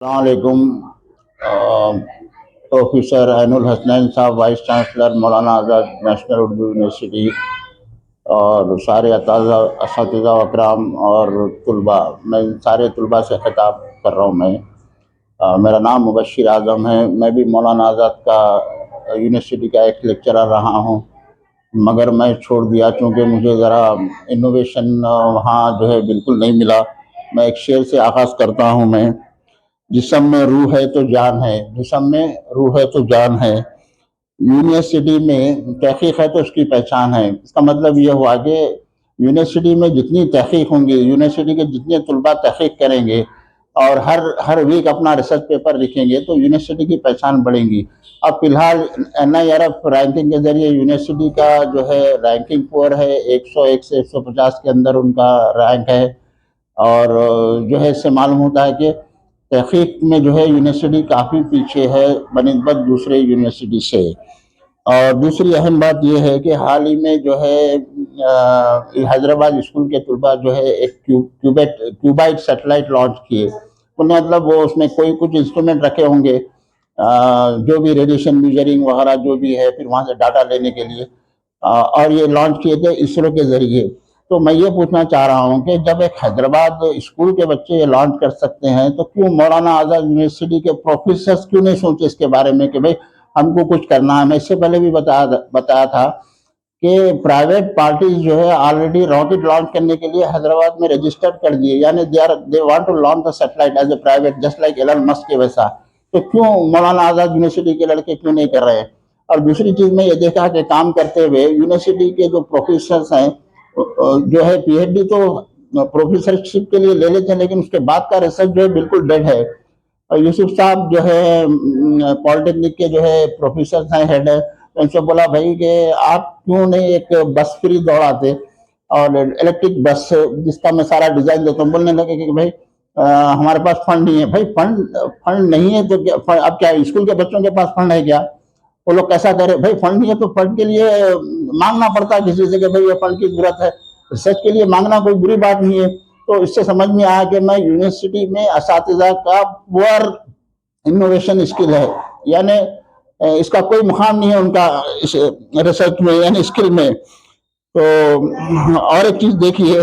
अस्सलामुअलैकुम। प्रोफेसर ऐनुल हसनैन साहब, vice chancellor मौलाना आज़ाद national Urdu university, और सारे असातिज़ा अकराम और तुलबा, मैं सारे तुलबा से ख़िताब कर रहा हूँ। मेरा नाम मुबश्शिर आज़म है। मैं भी मौलाना आज़ाद का यूनिवर्सिटी का एक लेक्चरर रहा हूँ, मगर मैं छोड़ दिया क्योंकि मुझे ज़रा इनोवेशन वहाँ जो है बिल्कुल नहीं मिला। मैं एक शेर से आगाज़ करता हूँ मैं। जिस्म में रूह है तो जान है, जिस्म में रूह है तो जान है। यूनिवर्सिटी में तहकीक है तो उसकी पहचान है। इसका मतलब ये हुआ कि यूनिवर्सिटी में जितनी तहकीक होंगी, यूनिवर्सिटी के जितने तलबा तहकीक करेंगे और हर वीक अपना रिसर्च पेपर लिखेंगे तो यूनिवर्सिटी की पहचान बढ़ेगी। अब फिलहाल NIRF रैंकिंग के जरिए यूनिवर्सिटी का जो है रैंकिंग पुअर है, 101 से 150 के अंदर उनका रैंक है। और जो है इससे मालूम होता है कि तहकीक में जो है यूनिवर्सिटी काफ़ी पीछे है बनिस्बत दूसरे यूनिवर्सिटी से। और दूसरी अहम बात यह है कि हाल ही में जो है हैदराबाद स्कूल के तलबा जो है एक क्यूबाइट सेटेलाइट लॉन्च किए। मतलब वो उसमें कोई कुछ इंस्ट्रूमेंट रखे होंगे, जो भी रेडिएशन मीजरिंग वगैरह जो भी है, फिर वहाँ से डाटा लेने के लिए, और ये लॉन्च किए थे इसरो के ज़रिए। तो मैं ये पूछना चाह रहा हूँ कि जब एक हैदराबाद स्कूल के बच्चे ये लॉन्च कर सकते हैं तो क्यों मौलाना आज़ाद यूनिवर्सिटी के प्रोफेसर्स क्यों नहीं सोचे इसके बारे में कि भाई हमको कुछ करना है। मैं इससे पहले भी बताया था कि प्राइवेट पार्टीज जो है ऑलरेडी रॉकेट लॉन्च करने के लिए हैदराबाद में रजिस्टर्ड कर दिए, यानी they want to launch the satellite as a private, just like Elon Musk के वैसा। तो क्यों मौलाना आज़ाद यूनिवर्सिटी के लड़के क्यों नहीं कर रहे हैं? और दूसरी चीज़ में ये देखा कि काम करते हुए यूनिवर्सिटी के जो प्रोफेसर्स हैं जो है PhD तो प्रोफेसरशिप के लिए ले लेते हैं, लेकिन उसके बाद का रिसर्च जो है बिल्कुल डेड है। और यूसुफ साहब जो है पॉलिटेक्निक के जो है प्रोफेसर हैं, हेड है, तो उनसे बोला भाई कि आप क्यों नहीं एक बस फ्री दौड़ाते, और इलेक्ट्रिक बस जिसका मैं सारा डिजाइन देता हूँ। बोलने लगे कि भाई हमारे पास फंड नहीं है। भाई फंड फंड नहीं है तो क्या, अब क्या स्कूल के बच्चों के पास फंड है क्या? वो लोग कैसा करे? भाई फंड नहीं है तो फंड के लिए मांगना पड़ता है किसी से कि भाई ये फंड की जरूरत है। रिसर्च के लिए मांगना कोई बुरी बात नहीं है। तो इससे समझ में आया कि मैं यूनिवर्सिटी में असातिज़ा का पुअर इनोवेशन स्किल है, यानी इसका कोई मुकाम नहीं है उनका इस रिसर्च में यानी स्किल में। तो और एक चीज देखिए,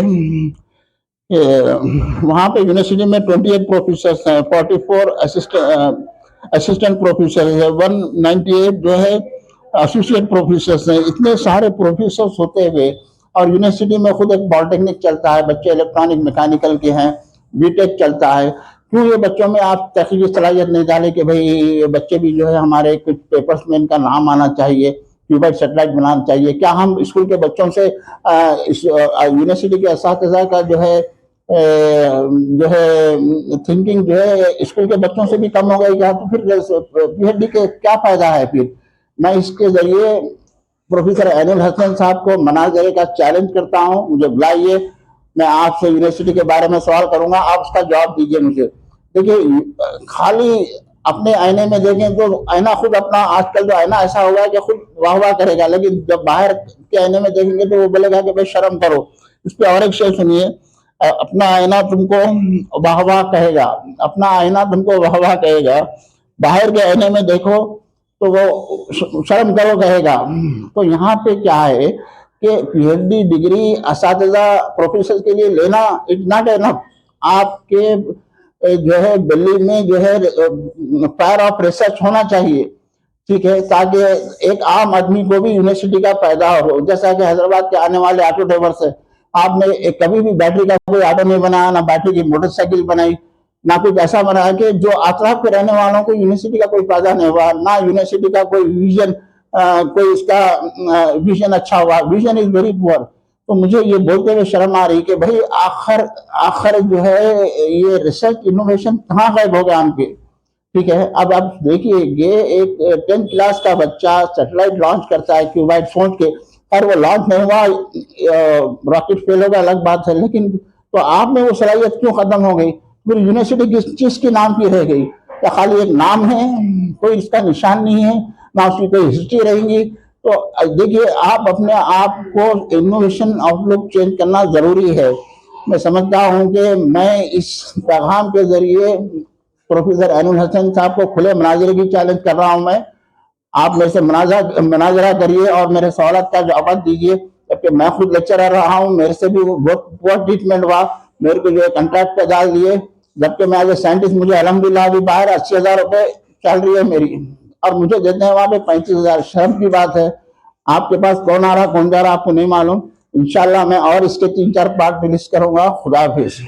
वहाँ पे यूनिवर्सिटी में 28 प्रोफेसर हैं, 44 असिस्टेंट प्रोफेसर है, 198 जो है एसोसिएट प्रोफेसर हैं। इतने सारे प्रोफेसर होते हुए और यूनिवर्सिटी में खुद एक पॉलिटेक्निक चलता है, बच्चे इलेक्ट्रॉनिक मैकेनिकल के हैं, बीटेक चलता है। क्यों ये बच्चों में आप तहकीकी सलाहियत नहीं डाले कि भाई ये बच्चे भी जो है हमारे कुछ पेपर्स में इनका नाम आना चाहिए, क्यूबाइट सेटेलाइट बनाना चाहिए? क्या हम स्कूल के बच्चों से यूनिवर्सिटी के असातिज़ा का जो है थिंकिंग जो है स्कूल के बच्चों से भी कम हो गई क्या? तो फिर PhD के क्या फायदा है फिर? मैं इसके जरिए प्रोफेसर ऐनुल हसन साहब को मनाजरे का चैलेंज करता हूँ, मुझे बुलाइए, मैं आपसे यूनिवर्सिटी के बारे में सवाल करूंगा, आप उसका जवाब दीजिए मुझे। देखिए खाली अपने आईने में देखें तो आईना खुद अपना, आजकल जो आईना ऐसा हुआ है कि खुद वाह वाह करेगा, लेकिन जब बाहर के आईने में देखेंगे तो वो बोलेगा कि भाई शर्म करो। इस पर और एक शेर सुनिए, अपना आईना तुमको वाह वाह कहेगा, अपना आईना तुमको वाह वाह कहेगा, बाहर के आईने में देखो तो वो शर्म करो कहेगा। तो यहाँ पे क्या है कि PhD डिग्री असातिज़ा प्रोफेसर के लिए लेना इट नॉट एनफ। आपके जो है दिल्ली में जो है फायर ऑफ रिसर्च होना चाहिए, ठीक है, ताकि एक आम आदमी को भी यूनिवर्सिटी का फायदा हो। जैसा कि हैदराबाद के आने वाले ऑटो ड्राइवर से आपने कभी भी बैटरी का कोई ऑटो नहीं बनाया, ना बैटरी की मोटरसाइकिल बनाई, ना कुछ ऐसा बनाया कि जो आसपास के रहने वालों को यूनिवर्सिटी का कोई फायदा नहीं हुआ, ना यूनिवर्सिटी का कोई विजन, कोई इसका विजन अच्छा हुआ। Vision is very poor. तो मुझे ये बोलते हुए शर्म आ रही कि भाई आखिर आखिर जो है ये रिसर्च इनोवेशन कहाँ गायब हो गया उनके? ठीक है, अब आप देखिए ये एक 10th क्लास का बच्चा सैटेलाइट लॉन्च करता है क्यूबाइट सोच के, और वो लॉन्च नहीं हुआ, रॉकेट फेल होगा अलग बात है, लेकिन तो आप में वो सलाहियत क्यों खत्म हो गई? फिर यूनिवर्सिटी किस चीज के नाम की रह गई? क्या खाली एक नाम है, कोई इसका निशान नहीं है, ना उसकी कोई हिस्ट्री रहेगी? तो देखिए आप अपने आप को इनोवेशन आउटलुक चेंज करना जरूरी है। मैं समझता हूं कि मैं इस पैगाम के जरिए प्रोफेसर ऐनुल हसन साहब को खुले मुनाजरे की चैलेंज कर रहा हूं मैं। आप मेरे से मुनाजरा करिए और मेरे सवाल का जवाब दीजिए, जबकि मैं खुद लेक्चरर रहा हूँ, मेरे से भी बहुत पुअर ट्रीटमेंट हुआ, मेरे को जो है कॉन्ट्रैक्ट पे डाल दिए, जबकि मैं एज ए साइंटिस्ट मुझे अल्हम्दुलिल्लाह अभी बाहर 80,000 रुपये सैलरी है मेरी, और मुझे देते हैं वहां पे 35,000। शर्म की बात है। आपके पास कौन आ रहा कौन जा रहा आपको नहीं मालूम। इंशाल्लाह मैं और इसके 3-4 पार्ट रिलीज करूंगा। खुदा हाफिज।